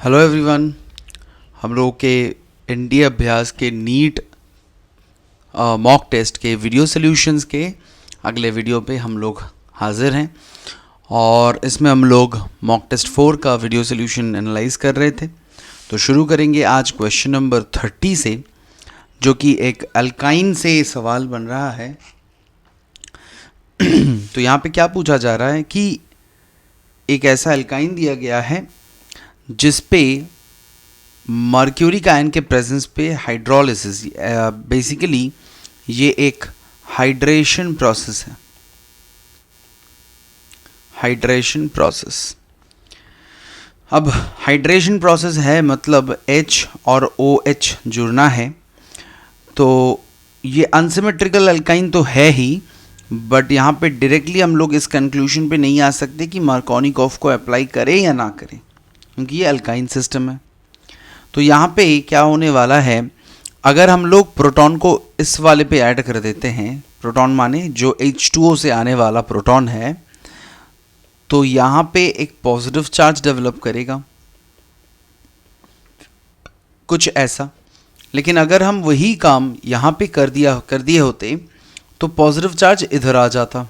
Hello everyone. हम लोगों के एनडीए अभ्यास के नीट मॉक टेस्ट के वीडियो सॉल्यूशंस के अगले वीडियो पे हम लोग हाजिर हैं और इसमें हम लोग मॉक टेस्ट 4 का वीडियो सॉल्यूशन एनालाइज कर रहे थे। तो शुरू करेंगे आज क्वेश्चन नंबर 30 से, जो कि एक अल्काइन से सवाल बन रहा है। तो यहाँ पे क्या पूछा जा रहा है कि एक ऐसा अल्काइन दिया गया है जिस पे मर्क्यूरी का आयन के प्रेजेंस पे हाइड्रोलिसिस, बेसिकली ये एक हाइड्रेशन प्रोसेस है। हाइड्रेशन प्रोसेस, अब हाइड्रेशन प्रोसेस है मतलब H और OH जुड़ना है। तो ये अनसिमेट्रिकल अल्काइन तो है ही, बट यहाँ पे डायरेक्टली हम लोग इस कंक्लूजन पे नहीं आ सकते कि मार्कोनिकॉफ को अप्लाई करें या ना करें, क्योंकि ये अल्काइन सिस्टम है। तो यहाँ पे क्या होने वाला है, अगर हम लोग प्रोटॉन को इस वाले पे ऐड कर देते हैं, प्रोटॉन माने जो H2O से आने वाला प्रोटॉन है, तो यहाँ पे एक पॉजिटिव चार्ज डेवलप करेगा, कुछ ऐसा। लेकिन अगर हम वही काम यहाँ पे कर दिए होते तो पॉजिटिव चार्ज इधर आ जाता,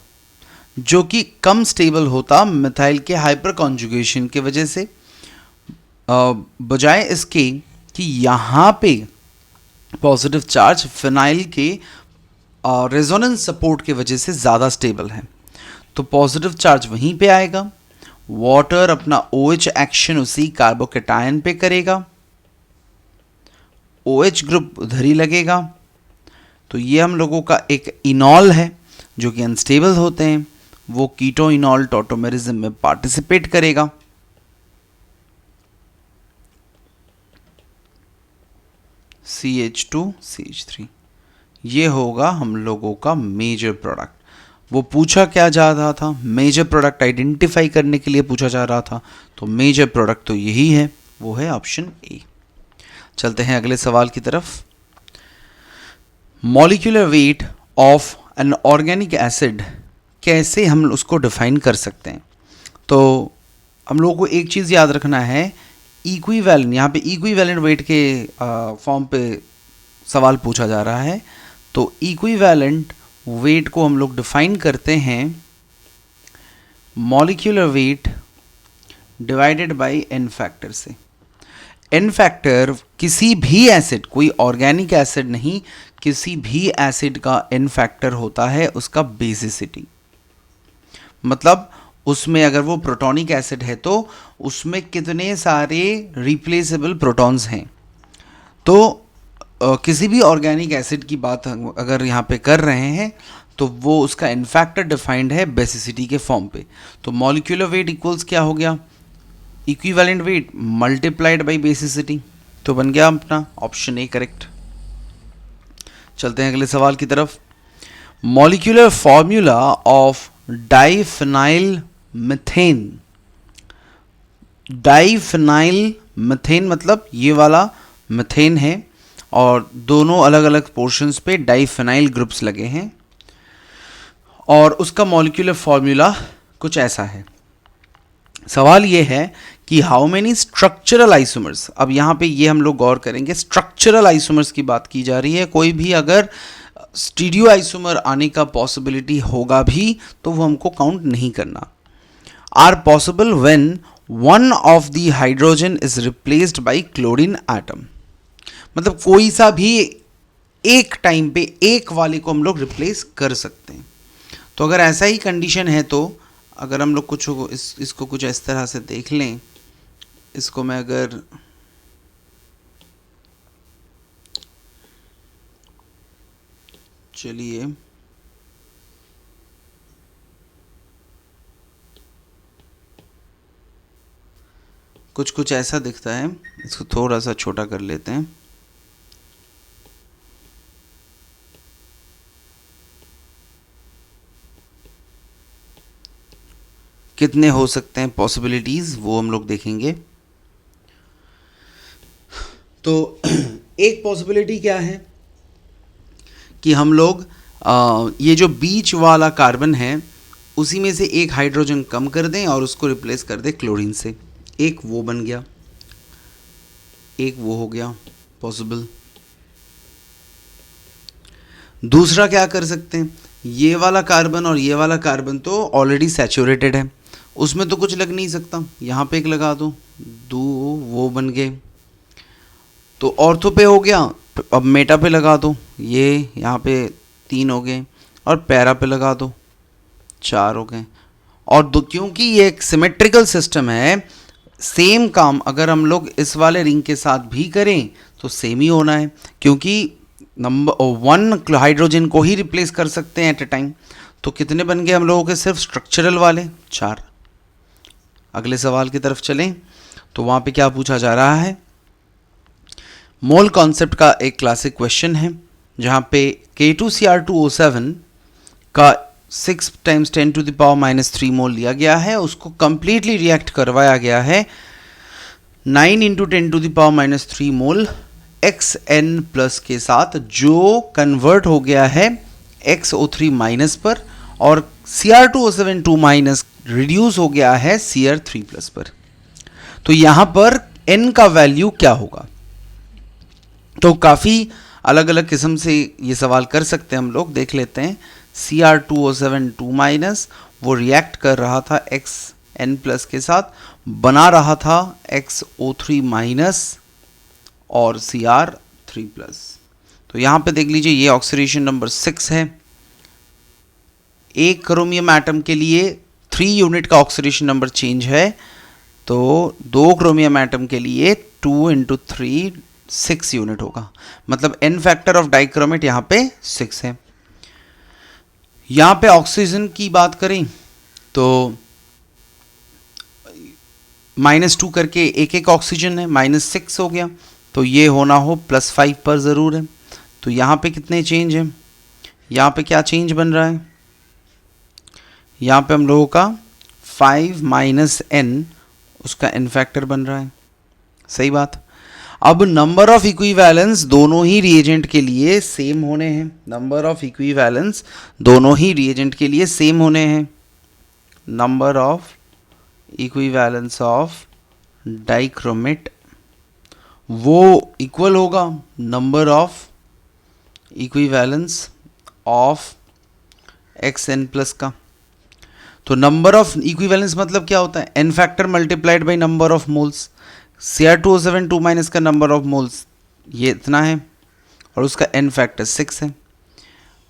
जो कि कम स्टेबल होता मिथाइल के हाइपर कॉन्जुगेशन की वजह से, बजाय इसके कि यहाँ पे पॉजिटिव चार्ज फिनाइल के रेजोनेंस सपोर्ट की वजह से ज़्यादा स्टेबल है। तो पॉजिटिव चार्ज वहीं पे आएगा, वाटर अपना OH एक्शन उसी कार्बोकेटायन पे करेगा, OH ग्रुप उधर ही लगेगा। तो ये हम लोगों का एक इनॉल है जो कि अनस्टेबल होते हैं, वो कीटो इनॉल टॉटोमेरिज्म में पार्टिसिपेट करेगा। CH2CH3, ये होगा हम लोगों का मेजर प्रोडक्ट। वो पूछा क्या जा रहा था, मेजर प्रोडक्ट आइडेंटिफाई करने के लिए पूछा जा रहा था। तो मेजर प्रोडक्ट तो यही है, वो है ऑप्शन ए। चलते हैं अगले सवाल की तरफ। Molecular weight of an organic acid, कैसे हम उसको डिफाइन कर सकते हैं। तो हम लोगों को एक चीज़ याद रखना है, इक्विवेलेंट, यहाँ पे इक्विवेलेंट वेट के फॉर्म पे सवाल पूछा जा रहा है। तो इक्विवेलेंट वेट को हम लोग डिफाइन करते हैं molecular weight divided by n factor से। n फैक्टर किसी भी एसिड, कोई ऑर्गेनिक एसिड नहीं, किसी भी एसिड का n फैक्टर होता है उसका बेसिसिटी। मतलब उसमें अगर वो प्रोटॉनिक एसिड है तो उसमें कितने सारे रिप्लेसेबल प्रोटॉन्स हैं। तो किसी भी ऑर्गेनिक एसिड की बात अगर यहाँ पे कर रहे हैं तो वो उसका n फैक्टर डिफाइंड है बेसिसिटी के फॉर्म पे। तो मॉलिक्यूलर वेट इक्वल्स क्या हो गया, equivalent weight multiplied by basicity. तो बन गया अपना ऑप्शन ए करेक्ट। चलते हैं अगले सवाल की तरफ। Molecular formula of diphenyl methane. Diphenyl methane मतलब ये वाला मीथेन है और दोनों अलग अलग पोर्शंस पे डाइफिनाइल ग्रुप्स लगे हैं, और उसका मॉलिक्यूलर फॉर्मूला कुछ ऐसा है। सवाल ये है कि हाउ मेनी स्ट्रक्चरल आइसोमर्स। अब यहाँ पे ये हम लोग गौर करेंगे, स्ट्रक्चरल आइसोमर्स की बात की जा रही है। कोई भी अगर स्टीरियो आइसोमर आने का पॉसिबिलिटी होगा भी तो वो हमको काउंट नहीं करना। Are possible when one of the hydrogen is replaced by chlorine atom. मतलब कोई सा भी एक टाइम पे एक वाले को हम लोग रिप्लेस कर सकते हैं। तो अगर ऐसा ही कंडीशन है, तो अगर हम लोग कुछ इसको कुछ इस तरह से देख लें, इसको मैं अगर चलिए कुछ ऐसा दिखता है, इसको थोड़ा सा छोटा कर लेते हैं। कितने हो सकते हैं पॉसिबिलिटीज, वो हम लोग देखेंगे। तो एक पॉसिबिलिटी क्या है कि हम लोग ये जो बीच वाला कार्बन है उसी में से एक हाइड्रोजन कम कर दें और उसको रिप्लेस कर दें क्लोरीन से, एक वो बन गया। एक वो हो गया पॉसिबल। दूसरा क्या कर सकते हैं, ये वाला कार्बन और ये वाला कार्बन तो ऑलरेडी सैचुरेटेड है, उसमें तो कुछ लग नहीं सकता, यहाँ पे एक लगा दो, दो वो बन गए, तो ऑर्थो पे हो गया। अब मेटा पे लगा दो, ये यहाँ पे 3 हो गए, और पैरा पे लगा दो, 4 हो गए। और दो, क्योंकि ये एक सिमेट्रिकल सिस्टम है, सेम काम अगर हम लोग इस वाले रिंग के साथ भी करें तो सेम ही होना है, क्योंकि नंबर 1 हाइड्रोजन को ही रिप्लेस कर सकते हैं एट ए टाइम। तो कितने बन गए हम लोगों के सिर्फ स्ट्रक्चरल वाले, 4। अगले सवाल की तरफ चलें तो वहाँ पे क्या पूछा जा रहा है, मोल कॉन्सेप्ट का एक क्लासिक क्वेश्चन है, जहाँ पे K2Cr2O7 का 6 × 10⁻³ मोल लिया गया है, उसको कंप्लीटली रिएक्ट करवाया गया है 9 × 10⁻³ मोल XN+ के साथ, जो कन्वर्ट हो गया है XO3- पर, और Cr2O7 2- रिड्यूस हो गया है Cr3+ पर। तो यहाँ पर N का वैल्यू क्या होगा, तो काफ़ी अलग अलग किस्म से ये सवाल कर सकते हैं हम लोग, देख लेते हैं। Cr2O7 2- वो रिएक्ट कर रहा था XN+ के साथ, बना रहा था XO3- और Cr3+। तो यहाँ पे देख लीजिए, ये ऑक्सीडेशन नंबर 6 है। एक क्रोमियम एटम के लिए 3 यूनिट का ऑक्सीडेशन नंबर चेंज है, तो 2 क्रोमियम एटम के लिए 2 × 3 6 यूनिट होगा, मतलब n फैक्टर ऑफ डाइक्रोमेट यहाँ पे 6 है। यहाँ पे ऑक्सीजन की बात करें तो -2 करके एक ऑक्सीजन है, -6 हो गया, तो ये होना हो +5 पर ज़रूर है। तो यहाँ पे कितने चेंज हैं, यहाँ पे क्या चेंज बन रहा है, यहाँ पे हम लोगों का 5 - n, उसका n फैक्टर बन रहा है, सही बात। अब नंबर ऑफ इक्विवेलेंस दोनों ही रिएजेंट के लिए सेम होने हैं, नंबर ऑफ इक्विवेलेंस दोनों ही रिएजेंट के लिए सेम होने हैं। Number of equivalence of dichromate वो इक्वल होगा number of equivalence of XN+ का। तो नंबर ऑफ इक्विवेलेंस मतलब क्या होता है, n factor multiplied by number of moles. Cr2O7 2- का नंबर ऑफ मोल्स ये इतना है, और उसका n फैक्टर 6 है,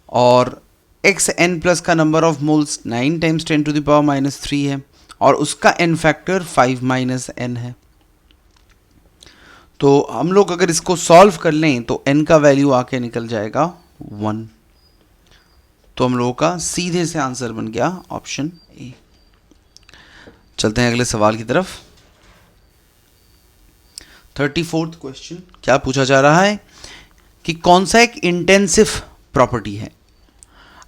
और XN+ का नंबर ऑफ मोल्स 9 × 10⁻³ है, और उसका n फैक्टर 5 - n है। तो हम लोग अगर इसको सॉल्व कर लें तो n का वैल्यू आके निकल जाएगा 1। तो हम लोगों का सीधे से आंसर बन गया ऑप्शन ए। चलते हैं अगले सवाल की तरफ। 34th क्वेश्चन क्या पूछा जा रहा है कि कौन सा एक इंटेंसिव प्रॉपर्टी है।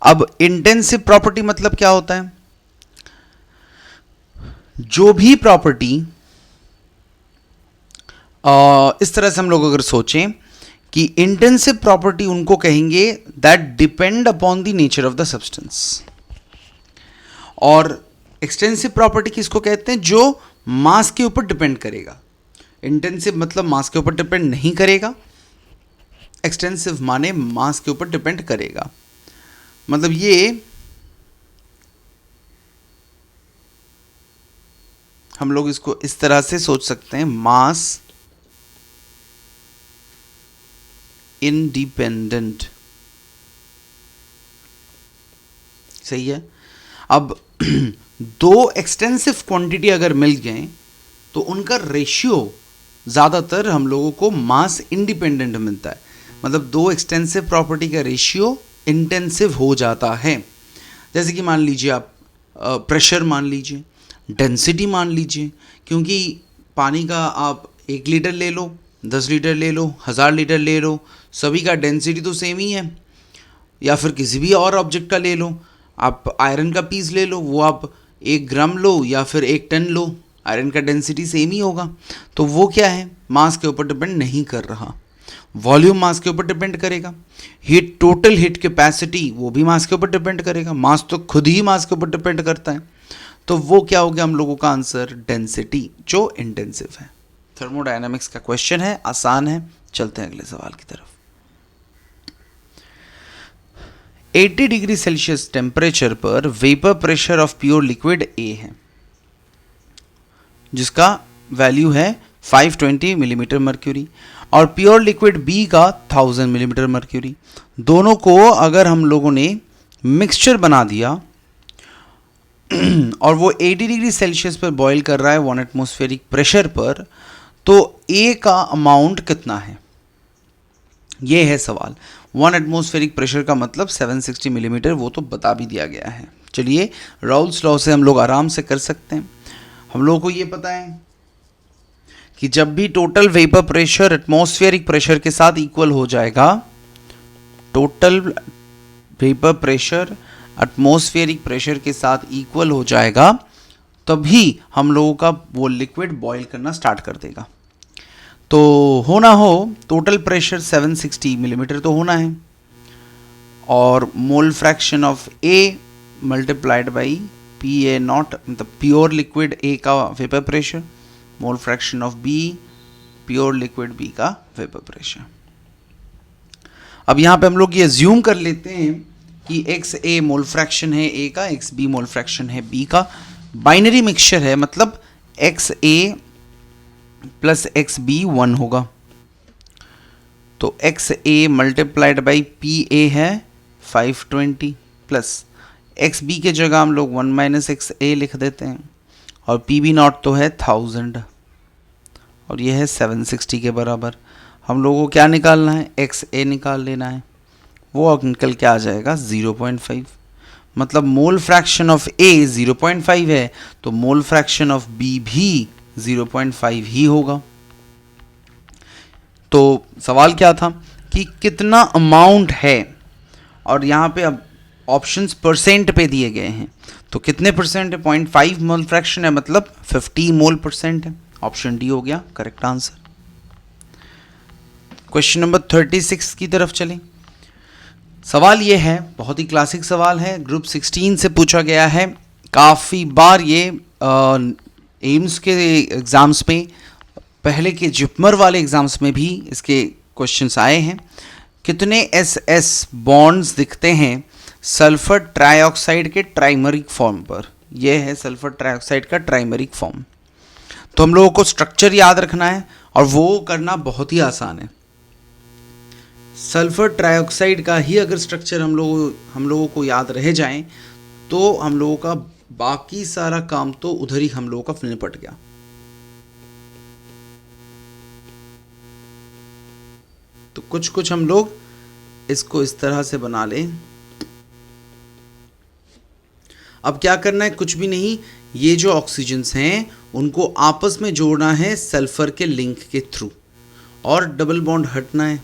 अब इंटेंसिव प्रॉपर्टी मतलब क्या होता है, जो भी प्रॉपर्टी इस तरह से हम लोग अगर सोचें कि इंटेंसिव प्रॉपर्टी उनको कहेंगे that depend upon the nature of the substance, और एक्सटेंसिव प्रॉपर्टी किसको कहते हैं, जो मास के ऊपर डिपेंड करेगा। इंटेंसिव मतलब मास के ऊपर डिपेंड नहीं करेगा, एक्सटेंसिव माने मास के ऊपर डिपेंड करेगा। मतलब ये हम लोग इसको इस तरह से सोच सकते हैं, मास इंडिपेंडेंट, सही है। अब दो एक्सटेंसिव क्वांटिटी अगर मिल गए तो उनका रेशियो ज़्यादातर हम लोगों को मास इंडिपेंडेंट मिलता है, मतलब दो एक्सटेंसिव प्रॉपर्टी का रेशियो इंटेंसिव हो जाता है। जैसे कि मान लीजिए आप प्रेशर मान लीजिए, डेंसिटी मान लीजिए, क्योंकि पानी का आप 1 लीटर ले लो, 10 लीटर ले लो, 1000 लीटर ले लो, सभी का डेंसिटी तो सेम ही है। या फिर किसी भी और ऑब्जेक्ट का ले लो, आप आयरन का पीस ले लो, वो आप 1 ग्राम लो या फिर 1 टन लो, आयरन का डेंसिटी सेम ही होगा। तो वो क्या है, मास के ऊपर डिपेंड नहीं कर रहा। वॉल्यूम मास के ऊपर डिपेंड करेगा, हीट टोटल हीट कैपेसिटी वो भी मास के ऊपर डिपेंड करेगा, मास तो खुद ही मास के ऊपर डिपेंड करता है। तो वो क्या हो गया हम लोगों का आंसर, डेंसिटी, जो इंटेंसिव है। थर्मोडायनामिक्स का क्वेश्चन है, आसान है। चलते हैं अगले सवाल की तरफ। 80 डिग्री सेल्सियस टेम्परेचर पर vapour pressure of pure liquid ए है, जिसका वैल्यू है 520 मिलीमीटर मर्क्यूरी, और प्योर लिक्विड बी का 1000 मिलीमीटर मर्क्यूरी। दोनों को अगर हम लोगों ने मिक्सचर बना दिया और वो 80 डिग्री सेल्सियस पर बॉईल कर रहा है 1 एटमॉस्फेरिक प्रेशर पर, तो ए का अमाउंट कितना है, ये है सवाल। 1 एटमॉस्फेरिक प्रेशर का मतलब 760 मिलीमीटर, वो तो बता भी दिया गया है। चलिए राउल्स लॉ से हम लोग आराम से कर सकते हैं। हम लोगों को ये पता है कि जब भी total vapour pressure atmospheric pressure के साथ इक्वल हो जाएगा, total vapour pressure atmospheric pressure के साथ इक्वल हो जाएगा, तभी हम लोगों का वो लिक्विड बॉईल करना स्टार्ट कर देगा। तो होना हो टोटल प्रेशर 760 मिलीमीटर तो होना है, और mole fraction of A multiplied by P A nought, मतलब प्योर लिक्विड ए का vapour pressure, mole fraction of B pure liquid B का वेपर प्रेशर। अब यहाँ पे हम लोग ये अज्यूम कर लेते हैं कि एक्स ए मोल फ्रैक्शन है ए का, एक्स बी मोल फ्रैक्शन है बी का, बाइनरी मिक्सचर है, मतलब एक्स ए प्लस एक्स बी 1 होगा। तो x A multiplied by P ए है 520, प्लस एक्स बी के जगह हम लोग 1 माइनस एक्स ए लिख देते हैं, और पी बी नॉट तो है 1000 और ये है 760 के बराबर। हम लोगों को क्या निकालना है, एक्स ए निकाल लेना है। वो निकल के आ जाएगा 0.5, मतलब मोल फ्रैक्शन ऑफ ए 0.5 है, तो मोल फ्रैक्शन ऑफ बी भी 0.5 ही होगा। तो सवाल क्या था कि कितना अमाउंट है, और यहाँ पे अब ऑप्शंस परसेंट पे दिए गए हैं, तो कितने परसेंट है, 0.5 मोल फ्रैक्शन है, मतलब 50 मोल परसेंट है। ऑप्शन डी हो गया करेक्ट आंसर। क्वेश्चन नंबर 36 की तरफ चलें। सवाल ये है, बहुत ही क्लासिक सवाल है, ग्रुप 16 से पूछा गया है, काफ़ी बार ये एम्स के एग्ज़ाम्स में, पहले के जिपमर वाले एग्ज़ाम्स में भी इसके क्वेश्चंस आए हैं। कितने एस एस बॉन्ड्स दिखते हैं सल्फर ट्राइऑक्साइड के ट्राइमरिक फॉर्म पर? यह है सल्फर ट्राइऑक्साइड का ट्राइमरिक फॉर्म। तो हम लोगों को स्ट्रक्चर याद रखना है, और वो करना बहुत ही आसान है। सल्फर ट्राइऑक्साइड का ही अगर स्ट्रक्चर हम लोगों को याद रह जाए, तो हम लोगों का बाकी सारा काम तो उधर ही हम लोगों का निपट गया। तो कुछ हम लोग इसको इस तरह से बना लें। अब क्या करना है, कुछ भी नहीं, ये जो ऑक्सीजन्स हैं उनको आपस में जोड़ना है सल्फर के लिंक के थ्रू, और डबल बॉन्ड हटना है।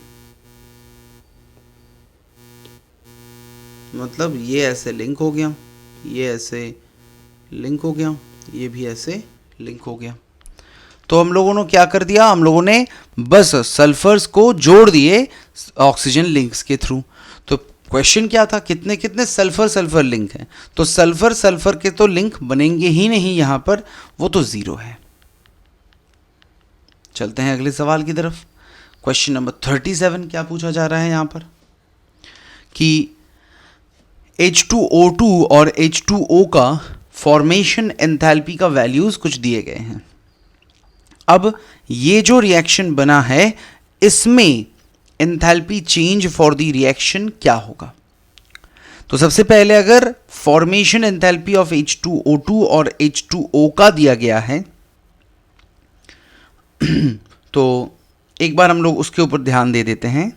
मतलब ये ऐसे लिंक हो गया, ये ऐसे लिंक हो गया, ये भी ऐसे लिंक हो गया। तो हम लोगों ने क्या कर दिया, हम लोगों ने बस सल्फर्स को जोड़ दिए ऑक्सीजन लिंक्स के थ्रू। तो क्वेश्चन क्या था, कितने कितने सल्फर लिंक हैं? तो सल्फर के तो लिंक बनेंगे ही नहीं यहाँ पर, वो तो 0 है। चलते हैं अगले सवाल की तरफ। क्वेश्चन नंबर 37 क्या पूछा जा रहा है यहाँ पर कि H2O2 और H2O का फॉर्मेशन एंथैल्पी का वैल्यूज कुछ दिए गए हैं। अब ये जो रिएक्शन बना है, इसमें enthalpy change for the reaction क्या होगा? तो सबसे पहले अगर फॉर्मेशन एंथैल्पी ऑफ H2O2 और H2O का दिया गया है, तो एक बार हम लोग उसके ऊपर ध्यान दे देते हैं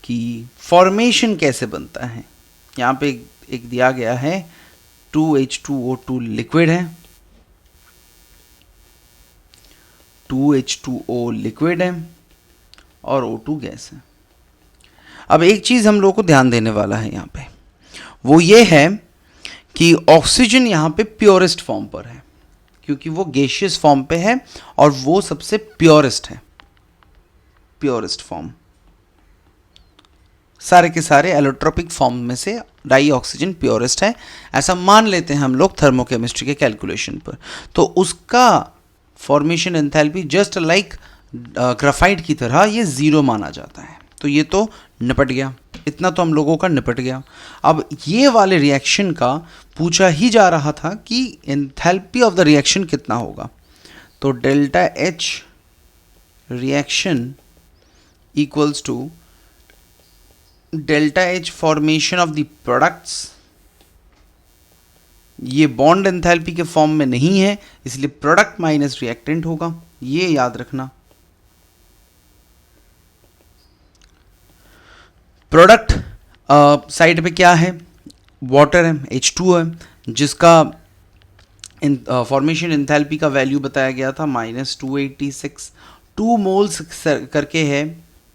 कि फॉर्मेशन कैसे बनता है। यहाँ पे एक दिया गया है 2H2O2 लिक्विड है, 2H2O लिक्विड है और O2 गैस है। अब एक चीज़ हम लोगों को ध्यान देने वाला है यहाँ पे, वो ये है कि ऑक्सीजन यहाँ पे प्योरेस्ट फॉर्म पर है, क्योंकि वो गैसियस फॉर्म पे है और वो सबसे प्योरेस्ट है, प्योरेस्ट फॉर्म। सारे के सारे एलोट्रोपिक फॉर्म में से डाई ऑक्सीजन प्योरेस्ट है, ऐसा मान लेते हैं हम लोग थर्मोकेमिस्ट्री के कैलकुलेशन पर। तो उसका formation enthalpy just like graphite की तरह ये ज़ीरो माना जाता है। तो ये तो निपट गया, इतना तो हम लोगों का निपट गया। अब ये वाले रिएक्शन का पूछा ही जा रहा था कि एंथैल्पी ऑफ द रिएक्शन कितना होगा। तो delta H reaction equals to delta H formation of the products. ये बॉन्ड एंथैल्पी के फॉर्म में नहीं है, इसलिए प्रोडक्ट माइनस रिएक्टेंट होगा, ये याद रखना। प्रोडक्ट साइड पे क्या है, वाटर है, H2 है, जिसका फॉर्मेशन एंथैल्पी का वैल्यू बताया गया था -286, 2 मोल्स करके है,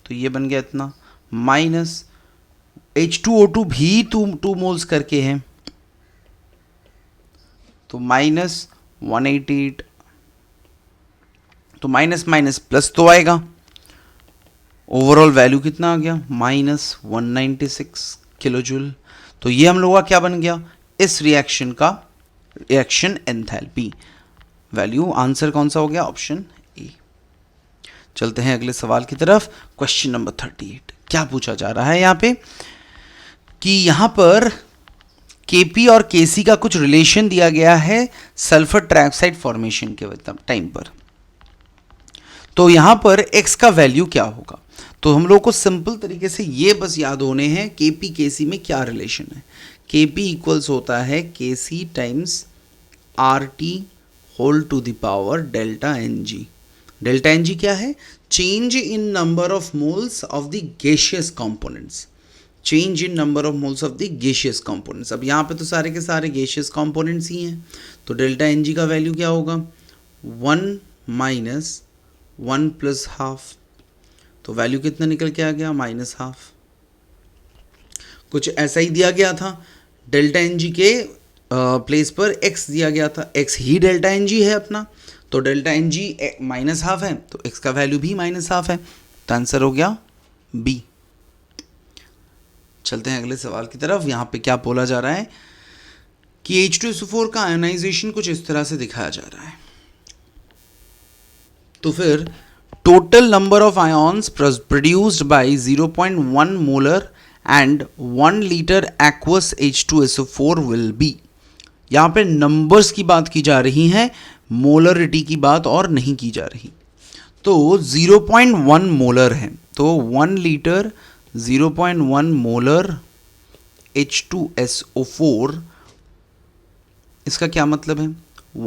तो ये बन गया इतना, माइनस H2O2 भी 2 मोल्स करके है, तो -188, तो माइनस माइनस प्लस तो आएगा, ओवरऑल वैल्यू कितना आ गया -196 किलोजूल। तो ये हम लोगों का क्या बन गया, इस रिएक्शन का रिएक्शन एंथैल्पी वैल्यू। आंसर कौन सा हो गया, ऑप्शन ए। चलते हैं अगले सवाल की तरफ। क्वेश्चन नंबर 38 क्या पूछा जा रहा है यहाँ पे कि यहाँ पर Kp और Kc का कुछ रिलेशन दिया गया है सल्फर ट्राइऑक्साइड फॉर्मेशन के टाइम पर। तो यहाँ पर x का वैल्यू क्या होगा, तो हम लोग को सिंपल तरीके से ये बस याद होने हैं Kp Kc में क्या रिलेशन है। Kp इक्वल्स होता है Kc times RT whole to the power delta Ng। Delta Ng क्या है, change in number of moles of the gaseous components, change in number of moles of the gaseous components. अब यहाँ पे तो सारे के सारे गैसियस कंपोनेंट्स ही हैं, तो डेल्टा Ng का वैल्यू क्या होगा, 1 माइनस 1 प्लस हाफ, तो वैल्यू कितना निकल के आ गया -हाफ। कुछ ऐसा ही दिया गया था, डेल्टा Ng के प्लेस पर x दिया गया था, x ही डेल्टा Ng है अपना, तो डेल्टा Ng -हाफ है, तो x का वैल्यू भी -हाफ है, तो आंसर हो गया B। चलते हैं अगले सवाल की तरफ। यहाँ पे क्या बोला जा रहा है कि H2SO4 का आयोनाइजेशन कुछ इस तरह से दिखाया जा रहा है। तो फिर total number of ions produced by 0.1 molar and 1 litre aqueous H2SO4 will be. यहाँ पे नंबर्स की बात की जा रही है, मोलरिटी की बात और नहीं की जा रही। तो 0.1 मोलर है, तो 1 लीटर 0.1 मोलर H2SO4, इसका क्या मतलब है,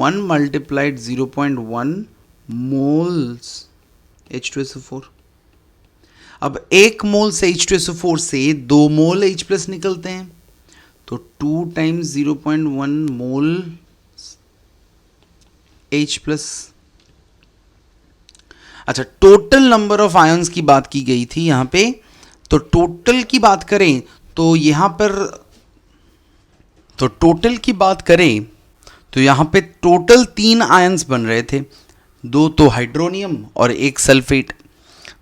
1 मल्टीप्लाइड 0.1 मोल्स H2SO4। अब 1 मोल से H2SO4 से 2 मोल H प्लस निकलते हैं, तो 2 टाइम्स 0.1 मोल H प्लस। अच्छा, टोटल नंबर ऑफ आयन्स की बात की गई थी यहाँ पे, तो टोटल की बात करें तो यहाँ पर, तो टोटल की बात करें तो यहाँ पे टोटल 3 आयन्स बन रहे थे, 2 तो हाइड्रोनियम और 1 सल्फेट।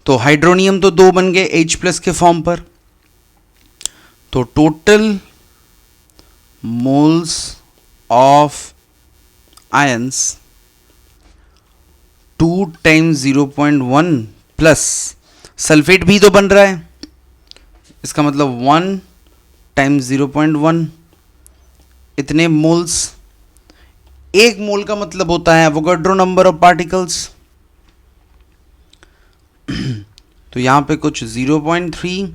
तो हाइड्रोनियम तो 2 बन गए H प्लस के फॉर्म पर, तो total moles of ions 2 times 0.1 plus sulphate भी तो बन रहा है, इसका मतलब 1 टाइम्स 0.1, इतने मोल्स। 1 मोल का मतलब होता है एवोगाड्रो नंबर ऑफ पार्टिकल्स, तो यहाँ पे कुछ 0.3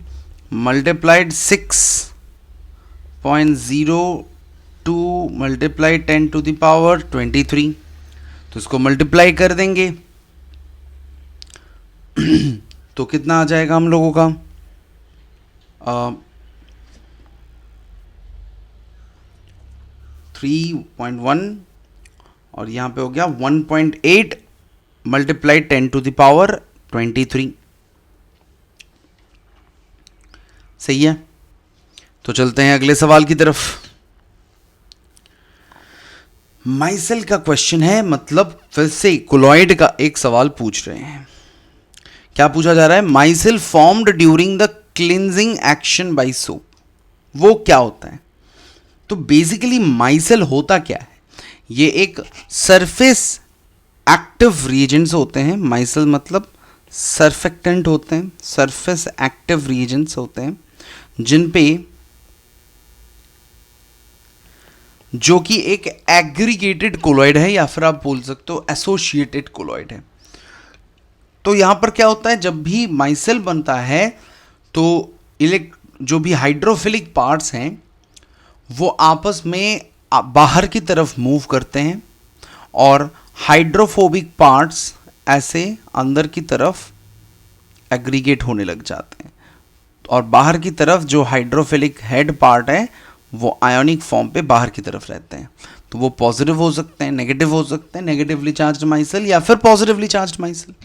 multiplied 6.02 multiplied 10 to the power 23, तो इसको मल्टीप्लाई कर देंगे तो कितना आ जाएगा हम लोगों का, 3.1 और यहाँ पे हो गया 1.8 मल्टीप्लाइड 10 टू द पावर 23। सही है, तो चलते हैं अगले सवाल की तरफ। माइसेल का क्वेश्चन है, मतलब फिर से कोलॉइड का एक सवाल पूछ रहे हैं। क्या पूछा जा रहा है, myself formed during the cleansing action by soap, वो क्या होता है। तो बेसिकली माइसेल होता क्या है, ये एक सरफेस एक्टिव रिएजेंट्स होते हैं, माइसल मतलब सरफेक्टेंट होते हैं, सरफेस एक्टिव रिएजेंट्स होते हैं, जिन पे जो कि एक एग्रीगेटेड कोलॉइड है या फिर आप बोल सकते हो एसोसिएटेड कोलॉइड है। तो यहां पर क्या होता है, जब भी माइसेल बनता है तो जो भी हाइड्रोफिलिक पार्ट्स हैं वो आपस में बाहर की तरफ मूव करते हैं और हाइड्रोफोबिक पार्ट्स ऐसे अंदर की तरफ एग्रीगेट होने लग जाते हैं और बाहर की तरफ जो हाइड्रोफिलिक हेड पार्ट है वो आयोनिक फॉर्म पे बाहर की तरफ रहते हैं। तो वो पॉजिटिव हो सकते हैं, नेगेटिव हो सकते हैं, नेगेटिवली चार्ज्ड माइसेल या फिर पॉजिटिवली चार्ज्ड माइसेल।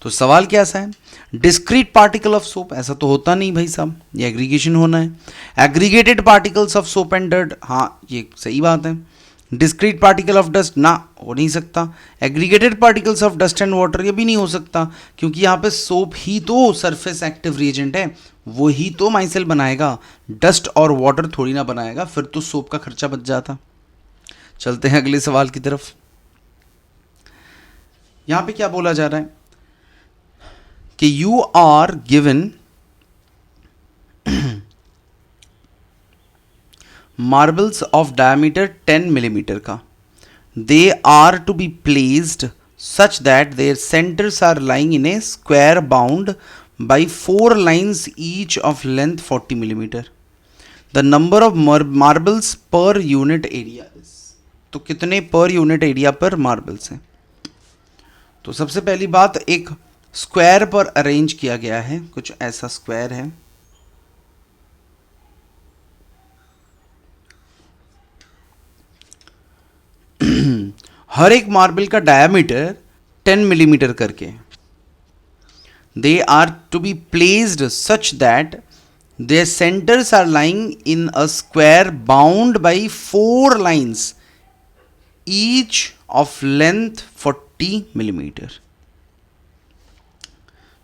तो सवाल क्या सा है, डिस्क्रीट पार्टिकल ऑफ सोप, ऐसा तो होता नहीं भाई साहब, ये एग्रीगेशन होना है। Aggregated particles of soap and dirt, हाँ ये सही बात है। डिस्क्रीट पार्टिकल ऑफ डस्ट, ना हो नहीं सकता। Aggregated particles of dust and water, ये भी नहीं हो सकता, क्योंकि यहाँ पे सोप ही तो सरफेस एक्टिव रिएजेंट है, वो ही तो माइसेल बनाएगा, डस्ट और वाटर थोड़ी ना बनाएगा, फिर तो सोप का खर्चा बच जाता। चलते हैं अगले सवाल की तरफ। यहां पे क्या बोला जा रहा है कि you are given marbles of diameter 10 millimetre का, they are to be placed such that their centres are lying in a square bound by 4 lines each of length 40 millimeter. The number of marbles per unit area is, तो कितने per unit area पर marbles हैं। तो सबसे पहली बात, एक square पर अरेंज किया गया है, कुछ ऐसा स्क्वायर है, हर एक मार्बल का डायमीटर 10 मिलीमीटर करके है। They are to be placed such that their centers are lying in a square bound by 4 lines each of length 40 millimeter.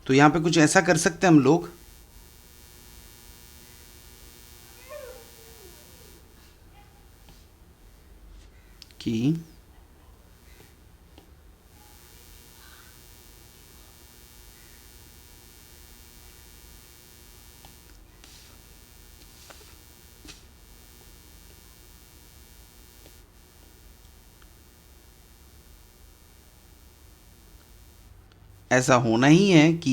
तो यहां पे कुछ ऐसा कर सकते हैं हम लोग कि ऐसा होना ही है कि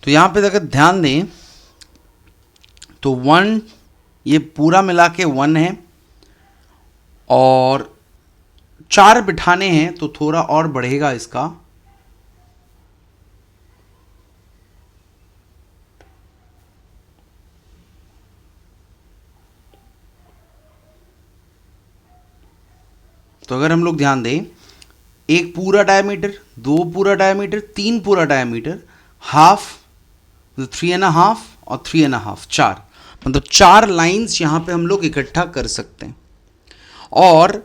तो यहां पे अगर ध्यान दें तो 1, ये पूरा मिला के 1 है और 4 बिठाने हैं तो थोड़ा और बढ़ेगा इसका, तो अगर हम लोग ध्यान दें, 1 पूरा डायमीटर, 2 पूरा डायमीटर, 3 पूरा डायमीटर, हाफ, 3.5 और 3.5, 4, मतलब 4 लाइंस यहां पे हम लोग इकट्ठा कर सकते हैं। और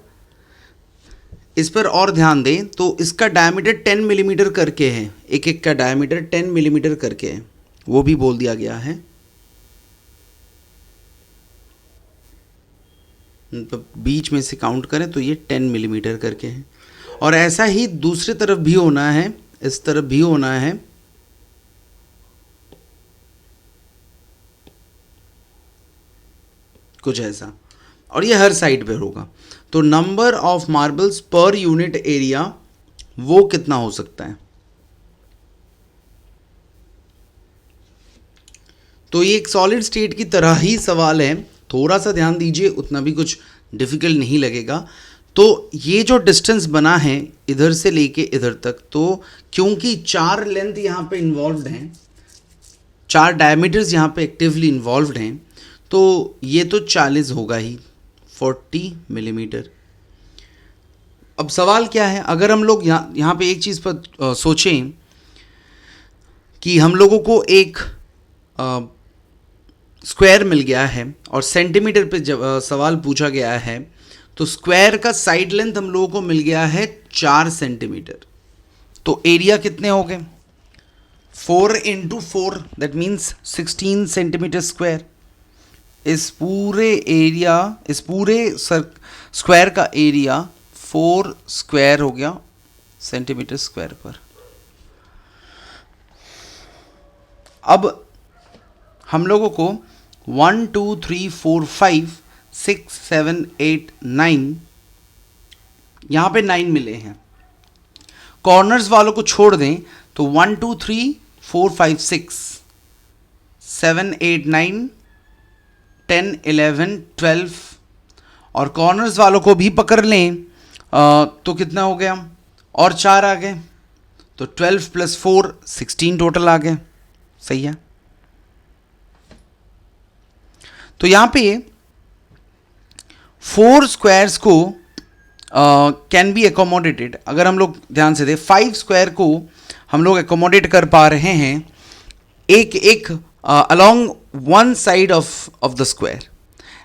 इस पर और ध्यान दें तो इसका डायमीटर 10 मिलीमीटर करके है, एक एक का डायमीटर 10 मिलीमीटर करके है, वो भी बोल दिया गया है। तो बीच में से काउंट करें तो ये 10 मिलीमीटर करके है। और ऐसा ही दूसरी तरफ भी होना है, इस तरफ भी होना है, कुछ ऐसा, और ये हर साइड पे होगा। तो number of marbles per unit area वो कितना हो सकता है। तो ये एक सॉलिड स्टेट की तरह ही सवाल है, थोड़ा सा ध्यान दीजिए, उतना भी कुछ डिफिकल्ट नहीं लगेगा। तो ये जो डिस्टेंस बना है इधर से लेके इधर तक, तो क्योंकि 4 लेंथ यहाँ पे इन्वॉल्व्ड हैं, 4 डायमीटर्स यहाँ पे एक्टिवली इन्वॉल्व्ड हैं, तो ये तो 40 होगा ही, 40 मिलीमीटर। अब सवाल क्या है, अगर हम लोग यहाँ पे एक चीज़ पर सोचें कि हम लोगों को एक स्क्वायर मिल गया है और सेंटीमीटर पे जब सवाल पूछा गया है, तो स्क्वायर का साइड लेंथ हम लोगों को मिल गया है 4 सेंटीमीटर। तो एरिया कितने हो गए, 4 into 4 that means 16 centimetre square. इस पूरे स्क्वायर का एरिया 4 स्क्वायर हो गया सेंटीमीटर स्क्वायर पर। अब हम लोगों को 1 2 3 4 5 6 7 8 9 यहाँ पे 9 मिले हैं। कॉर्नर्स वालों को छोड़ दें तो 1 2 3 4 5 6 7 8 9 10 11 12 और कॉर्नर्स वालों को भी पकड़ लें तो कितना हो गया, और 4 आ गए, तो 12 + 4 16 टोटल आ गए। सही है। तो यहां पे 4 स्क्वायर्स को कैन बी एकोमोडेटेड। अगर हम लोग ध्यान से दें 5 स्क्वायर को हम लोग एकोमोडेट कर पा रहे हैं एक along one side of the square,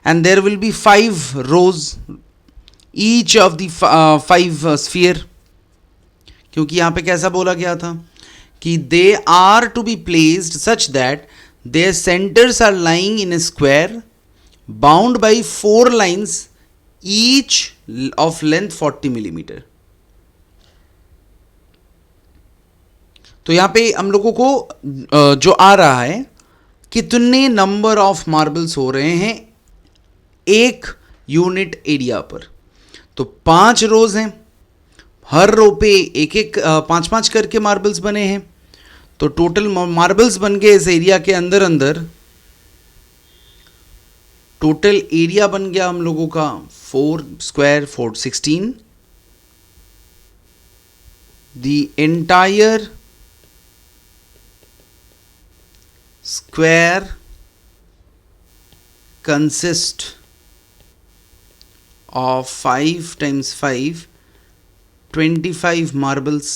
and there will be 5 rows each of the 5 sphere। क्योंकि यहाँ पे कैसा बोला गया था कि they are to be placed such that their centers are lying in a square bound by 4 lines each of length 40 millimeter। तो यहाँ पे हम लोगों को जो आ रहा है कितने नंबर ऑफ मार्बल्स हो रहे हैं एक यूनिट एरिया पर, तो 5 रोज हैं, हर रो पे एक 5-5 करके मार्बल्स बने हैं, तो टोटल मार्बल्स बन गए इस एरिया के अंदर टोटल एरिया बन गया हम लोगों का 4 square 4 16। The entire square consist of 5 × 5 25 marbles।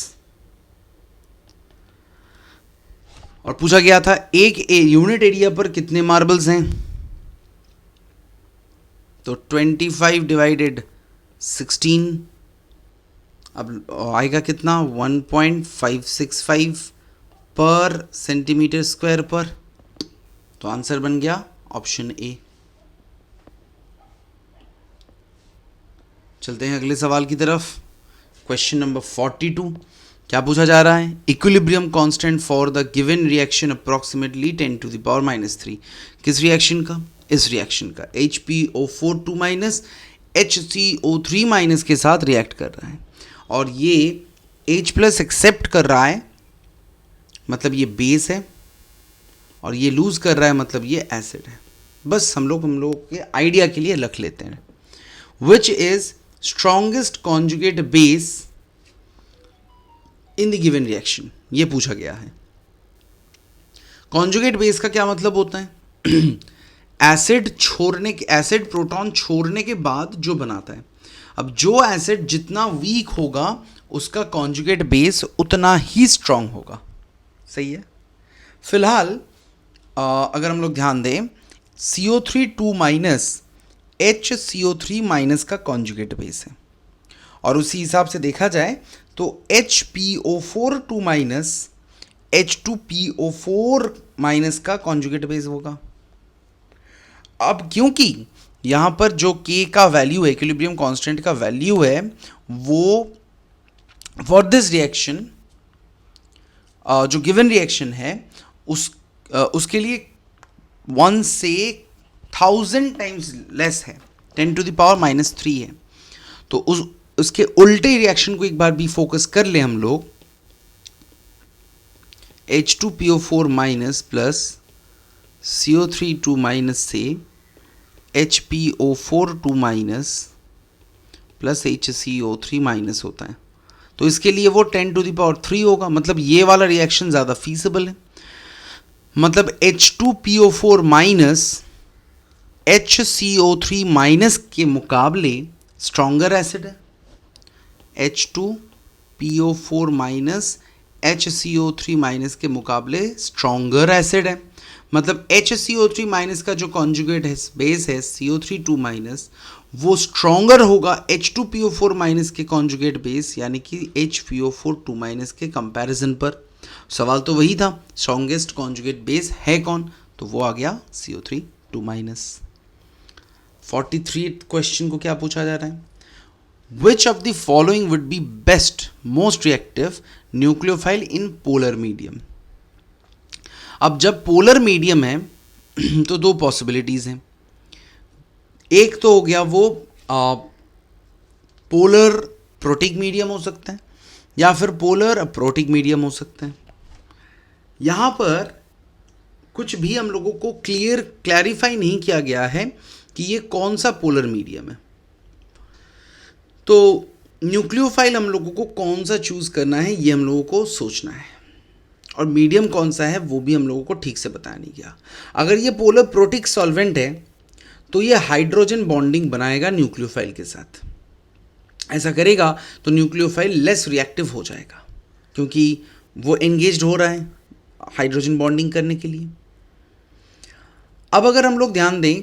और पूछा गया था एक यूनिट एरिया पर कितने मार्बल्स हैं, तो 25 / 16 अब आएगा कितना 1.565 पर सेंटीमीटर स्क्वायर पर। तो आंसर बन गया ऑप्शन ए। चलते हैं अगले सवाल की तरफ। क्वेश्चन नंबर 42 क्या पूछा जा रहा है, equilibrium constant for the given reaction approximately 10⁻³ किस रिएक्शन का, इस रिएक्शन का HPO4 HCO3 के साथ रिएक्ट कर रहा है, और ये H+ एक्सेप्ट कर रहा है मतलब ये बेस है, और ये लूज कर रहा है मतलब ये एसिड है। बस हम लोग के आइडिया के लिए रख लेते हैं। Which is strongest conjugate base in the given reaction, ये पूछा गया है। कॉन्जुगेट बेस का क्या मतलब होता है एसिड प्रोटॉन छोड़ने के बाद जो बनाता है। अब जो एसिड जितना वीक होगा उसका कॉन्जुगेट बेस उतना ही स्ट्रांग होगा। सही है। फिलहाल अगर हम लोग ध्यान दें CO3 HCO3 का कॉन्जुगेट बेस है, और उसी हिसाब से देखा जाए तो HPO4 H2PO4 का कॉन्जुगेट बेस होगा। अब क्योंकि यहाँ पर जो K का वैल्यू है, इक्विलिब्रियम कांस्टेंट का वैल्यू है, वो फॉर दिस रिएक्शन जो गिवन रिएक्शन है उसके लिए 1 से 1000 टाइम्स लेस है, 10⁻³ है। तो उसके उल्टे रिएक्शन को एक बार भी फोकस कर ले हम लोग, H2PO4 प्लस CO3 से HPO4 प्लस HCO3 होता है, तो इसके लिए वो 10⁻³ होगा। मतलब ये वाला रिएक्शन ज़्यादा फीसिबल है। मतलब H2PO4 HCO3 के मुकाबले स्ट्रॉन्गर एसिड है। H2PO4 HCO3 के मुकाबले स्ट्रॉन्गर एसिड है। मतलब HCO3 का जो कॉन्जुगेट है बेस है CO3 वो स्ट्रॉन्गर होगा H2PO4 के कॉन्जुगेट बेस यानी कि HPO4 के कंपैरिजन पर। सवाल तो वही था, स्ट्रॉन्गेस्ट कॉन्जुगेट बेस है कौन, तो वो आ गया CO3 2-। 43 क्वेश्चन को क्या पूछा जा रहा है, which of the following would be best most reactive nucleophile in polar medium. अब जब पोलर मीडियम है तो दो पॉसिबिलिटीज हैं, एक तो हो गया वो पोलर प्रोटिक मीडियम हो सकता है या फिर पोलर अप्रोटिक मीडियम हो सकता है। यहाँ पर कुछ भी हम लोगों को क्लैरिफाई नहीं किया गया है कि ये कौन सा पोलर मीडियम है। तो न्यूक्लियोफाइल हम लोगों को कौन सा चूज़ करना है ये हम लोगों को सोचना है, और मीडियम कौन सा है वो भी हम लोगों को ठीक से बताया नहीं गया। अगर ये पोलर प्रोटिक सॉल्वेंट है तो ये हाइड्रोजन बॉन्डिंग बनाएगा न्यूक्लियोफाइल के साथ। ऐसा करेगा तो न्यूक्लियोफाइल लेस रिएक्टिव हो जाएगा क्योंकि वो एंगेज्ड हो रहा है हाइड्रोजन बॉन्डिंग करने के लिए। अब अगर हम लोग ध्यान दें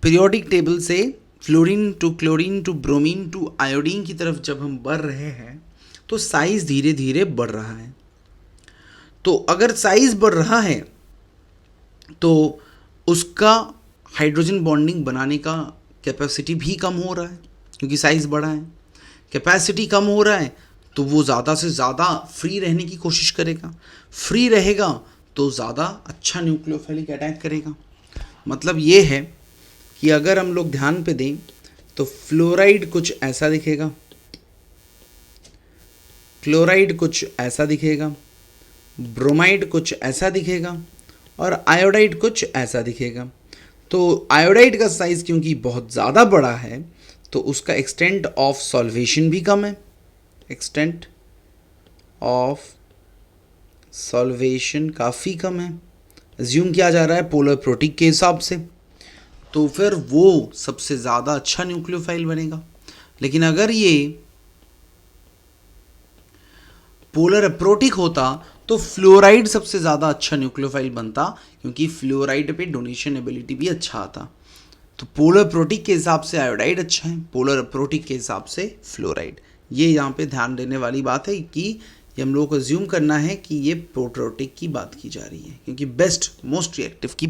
पीरियोडिक टेबल से fluorine to chlorine to bromine to iodine की तरफ जब हम बढ़ रहे हैं तो साइज धीरे धीरे बढ़ रहा है। तो अगर साइज बढ़ रहा है तो उसका हाइड्रोजन बॉन्डिंग बनाने का कैपेसिटी भी कम हो रहा है क्योंकि साइज बढ़ा है। कैपेसिटी कम हो रहा है तो वो ज़्यादा से ज़्यादा फ्री रहने की कोशिश करेगा, फ्री रहेगा तो ज़्यादा अच्छा न्यूक्लियोफाइलिक अटैक करेगा। मतलब ये है कि अगर हम लोग ध्यान पे दें तो फ्लोराइड कुछ ऐसा दिखेगा, क्लोराइड कुछ ऐसा दिखेगा, ब्रोमाइड कुछ ऐसा दिखेगा और आयोडाइड कुछ ऐसा दिखेगा। तो आयोडाइड का साइज क्योंकि बहुत ज़्यादा बड़ा है तो उसका एक्सटेंट ऑफ सॉल्वेशन भी कम है, एक्सटेंट ऑफ सॉल्वेशन काफ़ी कम है, अज्यूम किया जा रहा है पोलर प्रोटिक के हिसाब से, तो फिर वो सबसे ज़्यादा अच्छा न्यूक्लियोफाइल बनेगा। लेकिन अगर ये पोलर अप्रोटिक होता तो फ्लोराइड सबसे ज़्यादा अच्छा न्यूक्लियोफाइल बनता क्योंकि फ्लोराइड पे डोनेशन एबिलिटी भी अच्छा आता। तो पोलर प्रोटिक के हिसाब से आयोडाइड अच्छा है, पोलर अप्रोटिक के हिसाब से फ्लोराइड। ये यहाँ पे ध्यान देने वाली बात है कि ये हम लोग को अज्यूम करना है कि ये प्रोटोटिक की बात की जा रही है क्योंकि बेस्ट मोस्ट रिएक्टिव की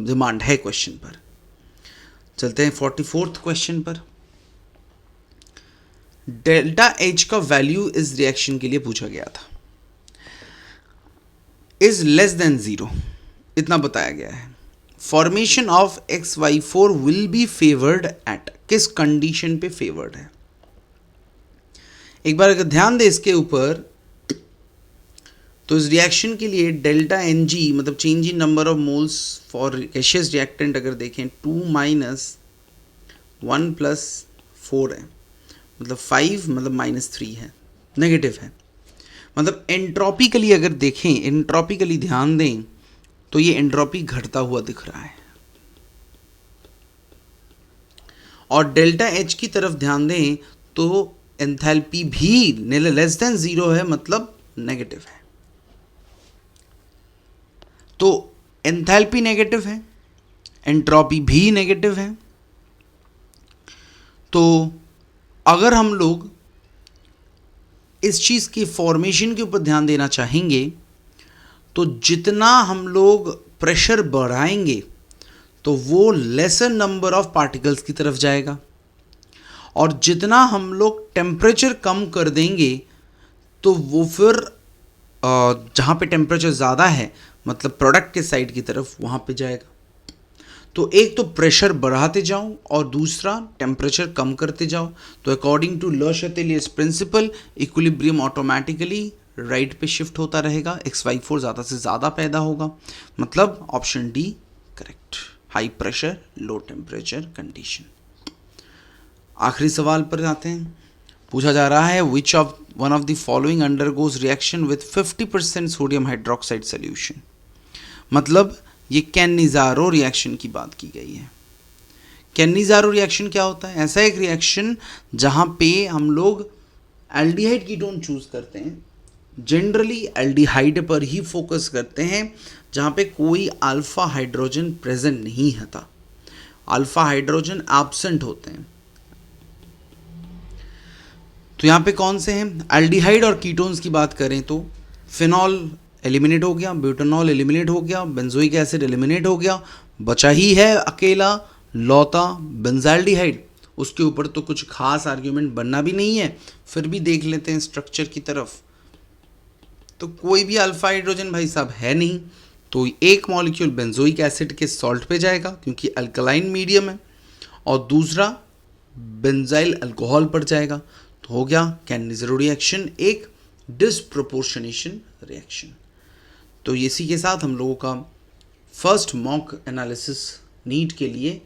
डिमांड है क्वेश्चन पर। चलते हैं 44th क्वेश्चन पर। डेल्टा एच का वैल्यू इस रिएक्शन के लिए पूछा गया था, इज लेस देन 0 इतना बताया गया है। Formation of XY4 will be favoured at, किस कंडीशन पे फेवर्ड है। एक बार अगर ध्यान दे इसके ऊपर तो इस रिएक्शन के लिए डेल्टा Ng मतलब change in number of moles for gaseous reactant अगर देखें 2 - 1 + 4 है, मतलब 5 मतलब -3 है, नेगेटिव है। मतलब एंट्रोपिकली अगर देखें, एंट्रोपिकली ध्यान दें तो ये एंट्रोपी घटता हुआ दिख रहा है। और डेल्टा H की तरफ ध्यान दें तो एंथैल्पी भी लेस देन 0 है, मतलब नेगेटिव है। तो एंथैल्पी नेगेटिव है, एंट्रोपी भी नेगेटिव है। तो अगर हम लोग इस चीज़ की फॉर्मेशन के ऊपर ध्यान देना चाहेंगे तो जितना हम लोग प्रेशर बढ़ाएंगे तो वो लेसर नंबर ऑफ पार्टिकल्स की तरफ जाएगा, और जितना हम लोग टेम्परेचर कम कर देंगे तो वो फिर जहाँ पे टेम्परेचर ज़्यादा है मतलब प्रोडक्ट के साइड की तरफ वहाँ पे जाएगा। तो एक तो प्रेशर बढ़ाते जाओ और दूसरा टेम्परेचर कम करते जाओ। तो according to Le Chatelier's principle equilibrium automatically right पे शिफ्ट होता रहेगा, XY4 ज़्यादा से ज़्यादा पैदा होगा। मतलब option D correct, high pressure low temperature condition. आखिरी सवाल पर आते हैं। पूछा जा रहा है which of one of the following undergoes reaction with 50% sodium hydroxide solution. मतलब ये कैनिज़ारो रिएक्शन की बात की गई है। कैनिज़ारो रिएक्शन क्या होता है? ऐसा एक रिएक्शन जहाँ पे हम लोग एल्डिहाइड कीटोन चूज करते हैं, जनरली एल्डिहाइड पर ही फोकस करते हैं जहाँ पे कोई अल्फा हाइड्रोजन प्रेजेंट नहीं होता, अल्फा हाइड्रोजन एब्सेंट होते हैं। तो यहाँ पे कौन से हैं? एल्डिहाइड और कीटोन्स की बात करें तो फिनॉल एलिमिनेट हो गया, ब्यूटानॉल एलिमिनेट हो गया, बेंजोइक एसिड एलिमिनेट हो गया, बचा ही है अकेला लौता बेंजाल्डिहाइड। उसके ऊपर तो कुछ खास आर्ग्यूमेंट बनना भी नहीं है, फिर भी देख लेते हैं स्ट्रक्चर की तरफ। तो कोई भी अल्फा हाइड्रोजन भाई साहब है नहीं, तो एक मॉलिक्यूल बेंजोइक एसिड के सॉल्ट पे जाएगा क्योंकि अल्कलाइन मीडियम है, और दूसरा बेंजाइल अल्कोहल पर जाएगा। तो हो गया कैंडिज़ेरो रिएक्शन, एक डिस्प्रोपोर्शनेशन रिएक्शन। तो इसी के साथ हम लोगों का फर्स्ट मॉक एनालिसिस नीट के लिए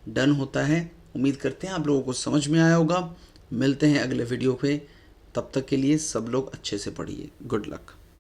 डन होता है। उम्मीद करते हैं आप लोगों को समझ में आया होगा। मिलते हैं अगले वीडियो पे, तब तक के लिए सब लोग अच्छे से पढ़िए। Good luck.